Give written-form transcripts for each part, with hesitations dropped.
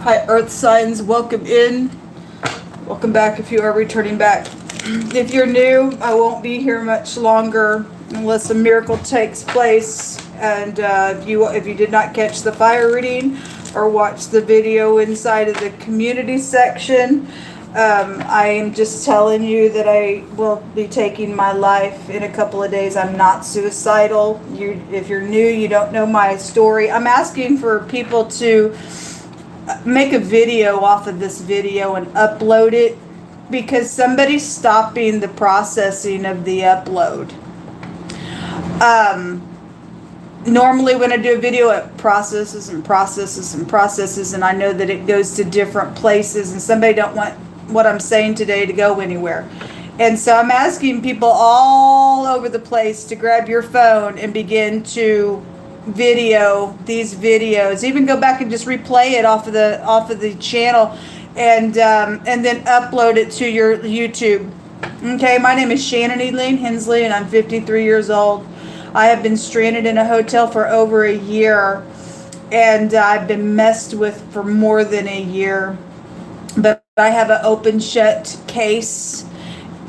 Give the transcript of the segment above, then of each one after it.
Hi, Earth signs. Welcome in. Welcome back if you are returning back. If you're new, I won't be here much longer unless a miracle takes place. And if you did not catch the fire reading or watch the video inside of the community section, I am just telling you that I will be taking my life in a couple of days. I'm not suicidal. If you're new, you don't know my story. I'm asking for people to make a video off of this video and upload it, because somebody's stopping the processing of the upload. Normally when I do a video, it processes and processes and processes, and I know that it goes to different places, and somebody don't want what I'm saying today to go anywhere. And so I'm asking people all over the place to grab your phone and begin to video these videos. Even go back and just replay it off of the channel, and then upload it to your YouTube. Okay, my name is Shannon Hensley, and I'm 53 years old. I have been stranded in a hotel for over a year, and I've been messed with for more than a year. But I have an open shut case.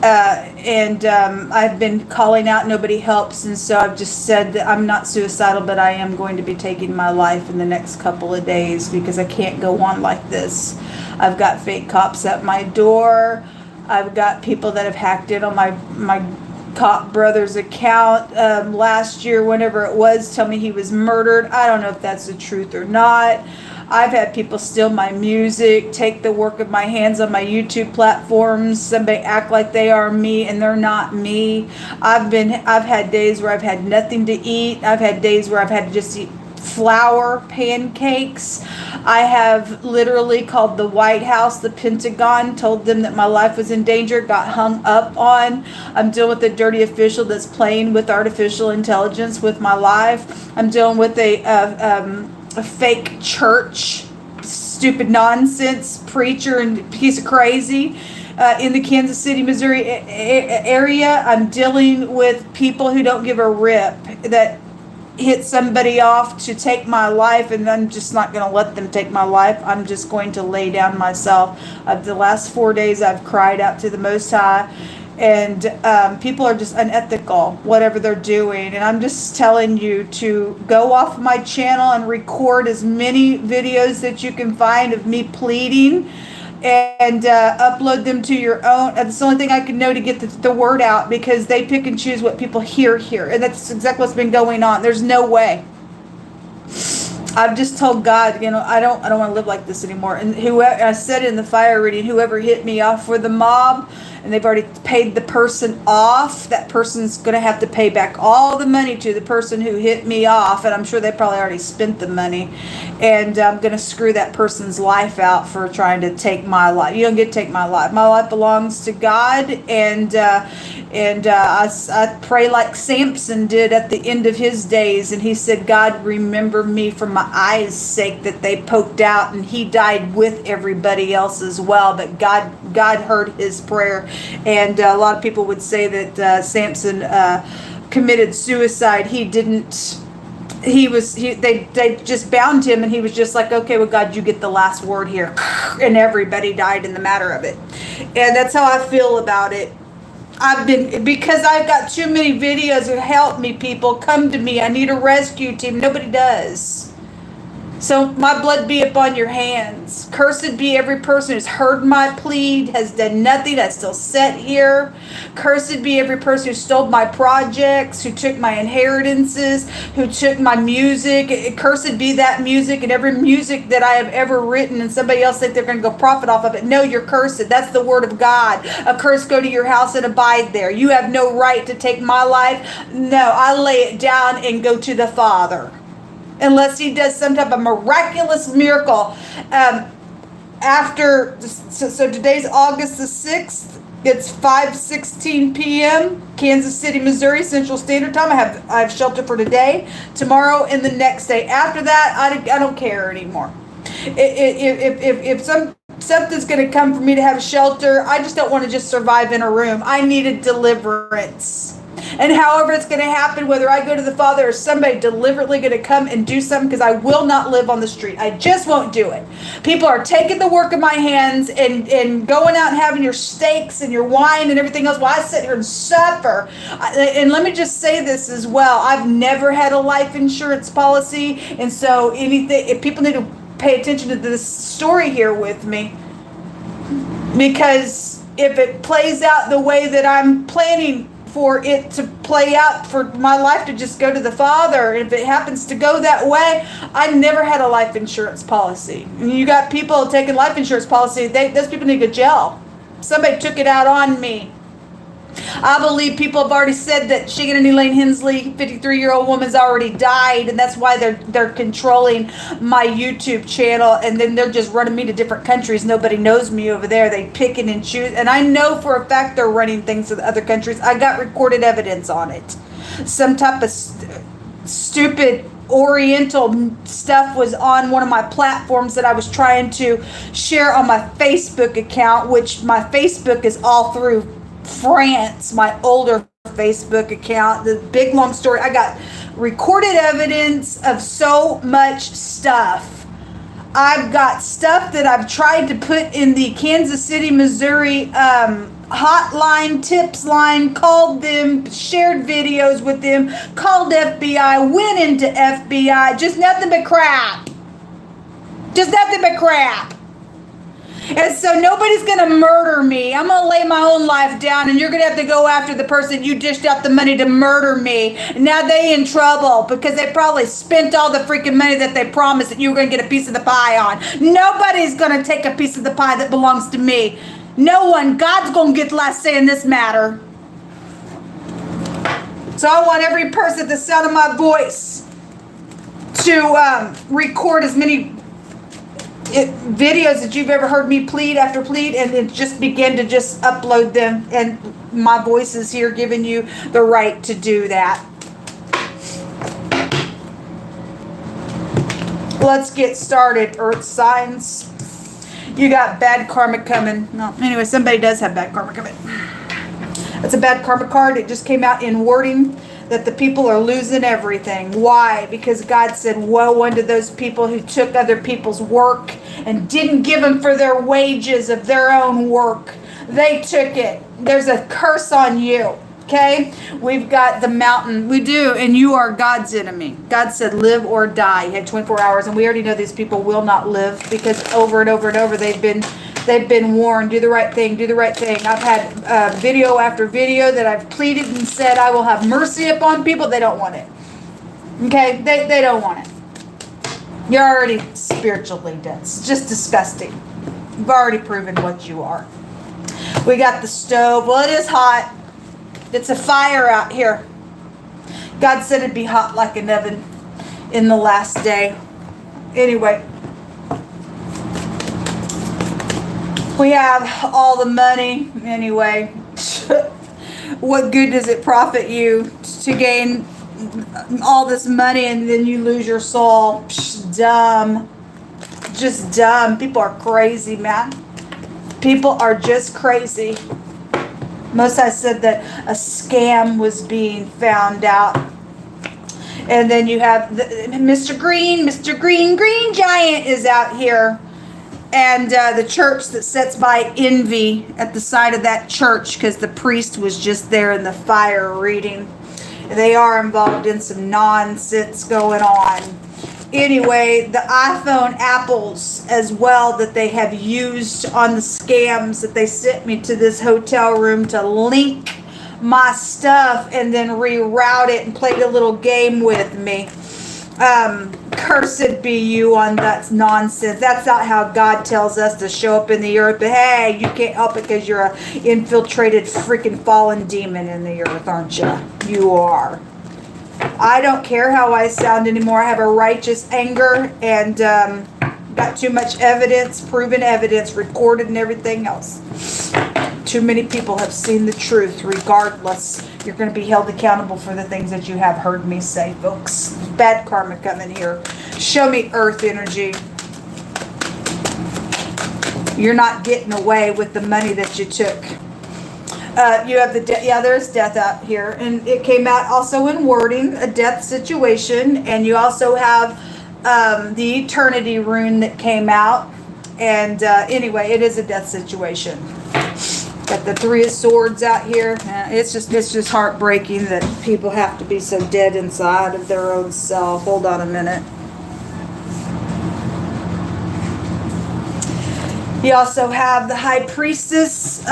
And I've been calling out, nobody helps, and so I've just said that I'm not suicidal, but I am going to be taking my life in the next couple of days, because I can't go on like this. I've got fake cops at my door. I've got people that have hacked in on my cop brother's account last year, whenever it was, tell me he was murdered. I don't know if that's the truth or not. I've had people steal my music, take the work of my hands on my YouTube platforms. Somebody act like they are me, and they're not me. I've had days where I've had nothing to eat. I've had days where I've had to just eat flour pancakes. I have literally called the White House, the Pentagon, told them that my life was in danger, got hung up on. I'm dealing with a dirty official that's playing with artificial intelligence with my life. I'm dealing with a fake church, stupid nonsense preacher and piece of crazy in the Kansas City, Missouri area. I'm dealing with people who don't give a rip, that hit somebody off to take my life, and I'm just not going to let them take my life. I'm just going to lay down myself. The last 4 days I've cried out to the Most High, and people are just unethical, whatever they're doing. And I'm just telling you to go off my channel and record as many videos that you can find of me pleading, and upload them to your own. That's the only thing I can know to get the word out, because they pick and choose what people hear here. And that's exactly what's been going on. There's no way. I've just told God, I don't want to live like this anymore. And whoever, I said in the fire reading, whoever hit me off for the mob, and they've already paid the person off, that person's going to have to pay back all the money to the person who hit me off. And I'm sure they probably already spent the money. And I'm going to screw that person's life out for trying to take my life. You don't get to take my life. My life belongs to God. And I pray like Samson did at the end of his days. And he said, God, remember me for my eyes' sake that they poked out. And he died with everybody else as well. But God heard his prayer. And a lot of people would say that Samson committed suicide. He didn't. They just bound him, and he was just like, okay, well, God, you get the last word here. And everybody died in the matter of it. And that's how I feel about it. Because I've got too many videos of help me, people. Come to me. I need a rescue team. Nobody does. So my blood be upon your hands. Cursed be every person who's heard my plead, has done nothing. I still sit here. Cursed be every person who stole my projects, who took my inheritances, who took my music. Cursed be that music and every music that I have ever written, and somebody else think they're going to go profit off of it. No, you're cursed. That's the word of God. A curse go to your house and abide there. You have no right to take my life. No, I lay it down and go to the Father. Unless he does some type of miraculous miracle. So today's August the 6th. It's 5:16 p.m. Kansas City, Missouri, Central Standard Time. I have shelter for today, tomorrow, and the next day. After that, I don't care anymore. If something's going to come for me to have shelter, I just don't want to just survive in a room. I needed deliverance. And however it's going to happen, whether I go to the Father or somebody deliberately going to come and do something, because I will not live on the street. I just won't do it. People are taking the work of my hands and going out and having your steaks and your wine and everything else while I sit here and suffer. And let me just say this as well. I've never had a life insurance policy. And so if people need to pay attention to this story here with me, because if it plays out the way that I'm planning for it to play out, for my life to just go to the Father, if it happens to go that way, I never had a life insurance policy. And you got people taking life insurance policy, those people need to go to jail. Somebody took it out on me. I believe people have already said that Shannon Hensley, 53-year-old woman's already died, and that's why they're controlling my YouTube channel, and then they're just running me to different countries. Nobody knows me over there. They pick and choose, and I know for a fact they're running things to the other countries. I got recorded evidence on it. Some type of stupid Oriental stuff was on one of my platforms that I was trying to share on my Facebook account, which my Facebook is all through France, my older Facebook account. The big long story, I got recorded evidence of so much stuff. I've got stuff that I've tried to put in the Kansas City, Missouri hotline, tips line, called them, shared videos with them, called FBI, went into FBI, just nothing but crap. Just nothing but crap. And so nobody's going to murder me. I'm going to lay my own life down, and you're going to have to go after the person you dished out the money to murder me. And now they in trouble because they probably spent all the freaking money that they promised that you were going to get a piece of the pie on. Nobody's going to take a piece of the pie that belongs to me. No one. God's going to get the last say in this matter. So I want every person at the sound of my voice to record as many videos that you've ever heard me plead after plead, and then just begin to just upload them, and my voice is here giving you the right to do that. Let's get started, earth signs. You got bad karma coming. No, anyway, somebody does have bad karma coming. It's a bad karma card. It just came out in wording that the people are losing everything. Why? Because God said, woe unto those people who took other people's work and didn't give them for their wages of their own work. They took it. There's a curse on you. Okay? We've got the mountain. We do, and you are God's enemy. God said, live or die. You had 24 hours, and we already know these people will not live, because over and over and over they've been warned, do the right thing, do the right thing. I've had video after video that I've pleaded and said I will have mercy upon people. They don't want it. Okay? They don't want it. You're already spiritually dead. It's just disgusting. You've already proven what you are. We got the stove. Well, it is hot. It's a fire out here. God said it'd be hot like an oven in the last day. Anyway. We have all the money. Anyway, what good does it profit you to gain all this money and then you lose your soul? Psh, dumb. Just dumb. People are crazy, man. People are just crazy. Most I said that a scam was being found out. And then you have Mr. Green Giant is out here. And the church that sits by envy at the side of that church, because the priest was just there in the fire reading. They are involved in some nonsense going on. Anyway, the iPhone apples as well that they have used on the scams that they sent me to this hotel room to link my stuff and then reroute it and played a little game with me. Cursed be you on that nonsense. That's not how God tells us to show up in the earth. But hey, you can't help it because you're a infiltrated freaking fallen demon in the earth, aren't you? You are. I don't care how I sound anymore. I have a righteous anger and got too much evidence, proven evidence, recorded and everything else. Too many people have seen the truth. Regardless, you're going to be held accountable for the things that you have heard me say, folks. Bad karma coming here. Show me earth energy. You're not getting away with the money that you took. You have the yeah, there's death out here, and it came out also in wording, a death situation, and you also have the eternity rune that came out, and anyway, it is a death situation. Got the Three of Swords out here. It's just heartbreaking that people have to be so dead inside of their own self. Hold on a minute. You also have the High Priestess.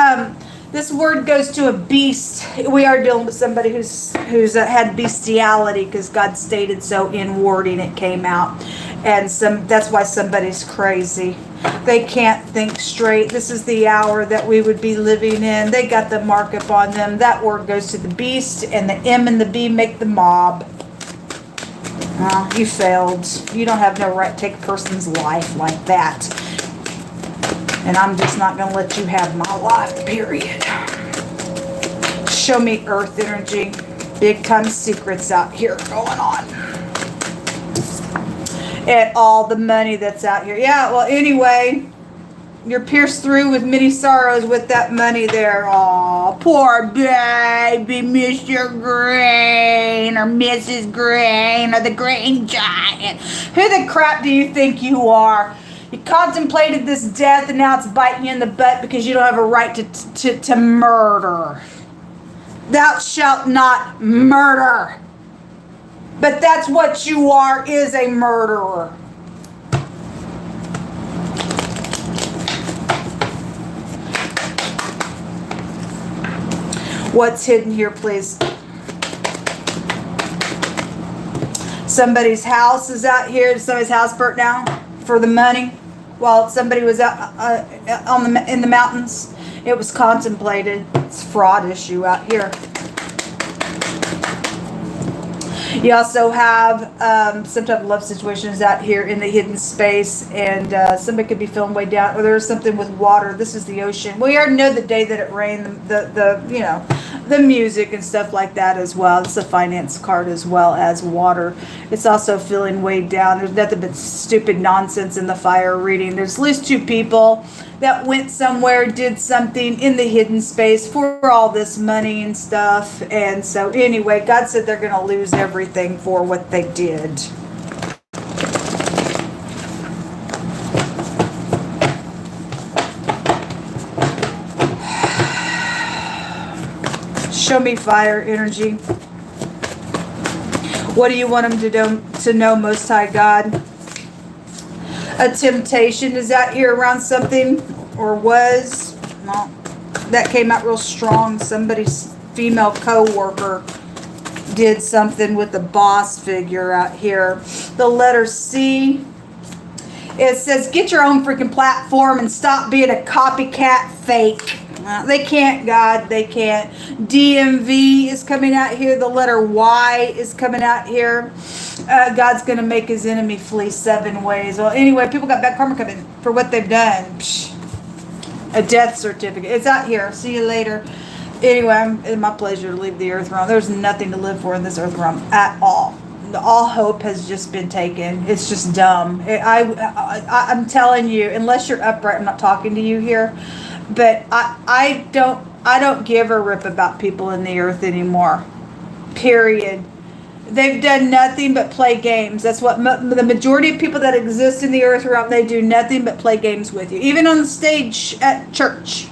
This word goes to a beast. We are dealing with somebody who's had bestiality because God stated so in wording. It came out, and that's why somebody's crazy. They can't think straight. This is the hour that we would be living in. They got the mark up on them. That word goes to the beast, and the M and the B make the mob. You failed. You don't have no right to take a person's life like that. And I'm just not going to let you have my life, period. Show me earth energy. Big time secrets out here going on. And all the money that's out here. Yeah, well, anyway, you're pierced through with many sorrows with that money there. Aw, poor baby, Mr. Grain or Mrs. Grain or the Grain Giant. Who the crap do you think you are? You contemplated this death, and now it's biting you in the butt because you don't have a right to murder. Thou shalt not murder. But that's what you are, is a murderer. What's hidden here, please? Somebody's house is out here. Somebody's house burnt down for the money while somebody was out in the mountains. It was contemplated. It's a fraud issue out here. You also have some type of love situations out here in the hidden space, and somebody could be feeling way down, or there's something with water. This is the ocean. We already know the day that it rained, the music and stuff like that as well. It's a finance card as well as water. It's also feeling weighed down. There's nothing but stupid nonsense in the fire reading. There's at least 2 people that went somewhere, did something in the hidden space for all this money and stuff. And so anyway, God said they're going to lose everything for what they did. Show me fire energy. What do you want them to know, Most High God? A temptation is out here around something, or was. Well, that came out real strong. Somebody's female co-worker did something with the boss figure out here. The letter C. It says, get your own freaking platform and stop being a copycat fake. They can't, God. They can't. DMV is coming out here. The letter Y is coming out here. God's going to make his enemy flee 7 ways. Well, anyway, people got bad karma coming for what they've done. Psh, a death certificate. It's out here. See you later. Anyway, it's my pleasure to leave the earth realm. There's nothing to live for in this earth realm at all. All hope has just been taken. It's just dumb. I'm telling you, unless you're upright, I'm not talking to you here, but I don't give a rip about people in the earth anymore. Period. They've done nothing but play games. That's what the majority of people that exist in the earth realm, they do nothing but play games with you. Even on the stage at church.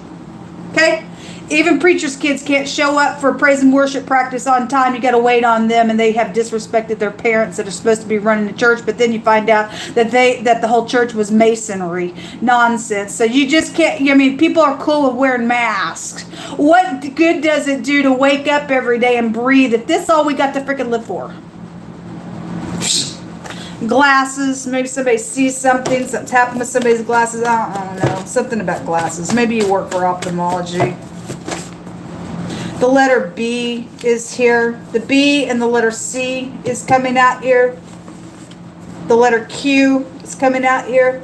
Okay? Even preachers' kids can't show up for praise and worship practice on time. You got to wait on them, and they have disrespected their parents that are supposed to be running the church. But then you find out that the whole church was masonry nonsense. So you just can't. I mean, people are cool with wearing masks. What good does it do to wake up every day and breathe if this is all we got to freaking live for? Glasses. Maybe somebody sees something. Something's happened with somebody's glasses. I don't know. Something about glasses. Maybe you work for ophthalmology. The letter B is here. The B and the letter C is coming out here. The letter Q is coming out here.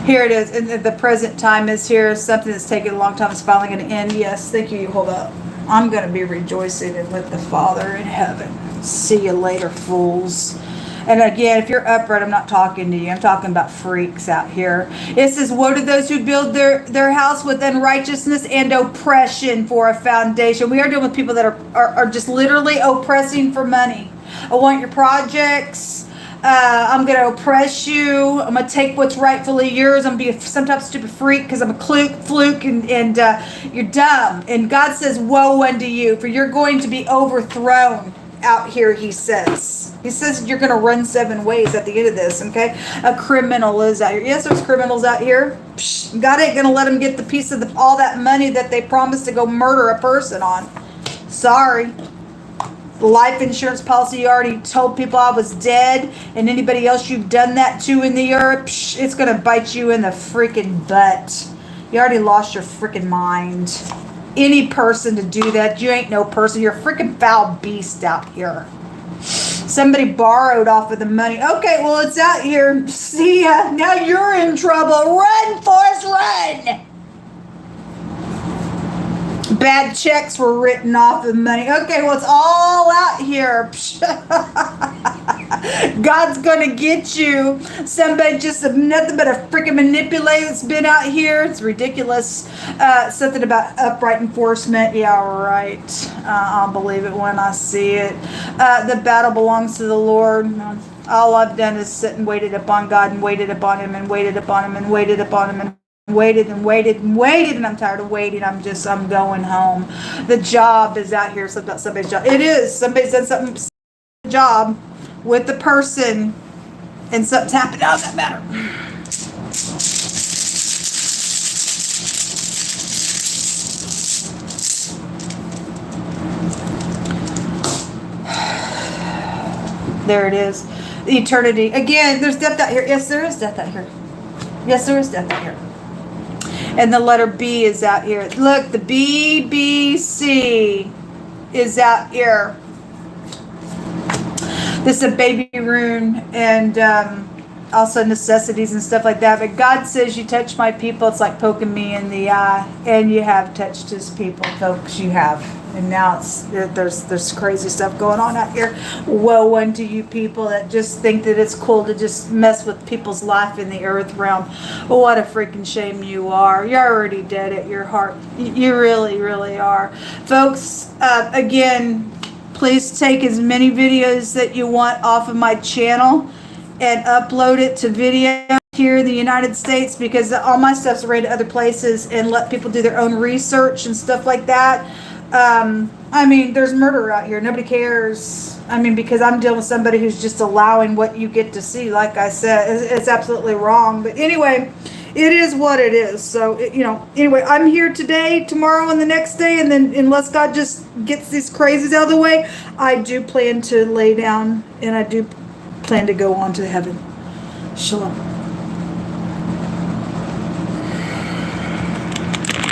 Here it is. And the present time is here. Something that's taken a long time is finally going to end. Yes, thank you. Hold up. I'm going to be rejoicing with the Father in heaven. See you later, fools. And again, if you're upright, I'm not talking to you. I'm talking about freaks out here. It says, woe to those who build their house with unrighteousness and oppression for a foundation. We are dealing with people that are just literally oppressing for money. I want your projects. I'm going to oppress you. I'm going to take what's rightfully yours. I'm going to be some type of stupid freak because I'm a fluke and you're dumb. And God says, woe unto you, for you're going to be overthrown out here, he says. He says you're going to run 7 ways at the end of this, okay? A criminal is out here. Yes, there's criminals out here. Psh, God ain't going to let them get the piece of all that money that they promised to go murder a person on. Sorry. The life insurance policy, you already told people I was dead, and anybody else you've done that to in the earth, psh, it's going to bite you in the freaking butt. You already lost your freaking mind. Any person to do that, you ain't no person. You're a freaking foul beast out here. Somebody borrowed off of the money. Okay, well, it's out here. See ya. Now you're in trouble. Run, Forrest, run. Bad checks were written off the money. Okay, well, it's all out here. God's going to get you. Somebody just nothing but a freaking manipulator that's been out here. It's ridiculous. Something about upright enforcement. Yeah, right. I'll believe it when I see it. The battle belongs to the Lord. All I've done is sit and waited upon God and waited upon him and waited upon him and waited upon him and waited and waited and waited, and I'm tired of waiting. I'm going home. The job is out here. Somebody's job. It is. Somebody's done something job with the person, and something's happened. Oh, that matter. There it is. Eternity. Again, there's death out here. Yes, there is death out here. Yes, there is death out here. And the letter B is out here. Look, the BBC is out here. This is a baby rune and also necessities and stuff like that. But God says, you touch my people, it's like poking me in the eye. And you have touched his people, folks. You have. And now there's crazy stuff going on out here. Woe unto you people that just think that it's cool to just mess with people's life in the earth realm. What a freaking shame you are. You're already dead at your heart. You really, really are. Folks, again, please take as many videos that you want off of my channel and upload it to video here in the United States, because all my stuff's read to other places, and let people do their own research and stuff like that. I mean, there's murder out here. Nobody cares. I mean, because I'm dealing with somebody who's just allowing what you get to see. Like I said, it's absolutely wrong. But anyway, it is what it is. So, anyway, I'm here today, tomorrow, and the next day. And then unless God just gets these crazies out of the way, I do plan to lay down, and I do plan to go on to heaven. Shalom.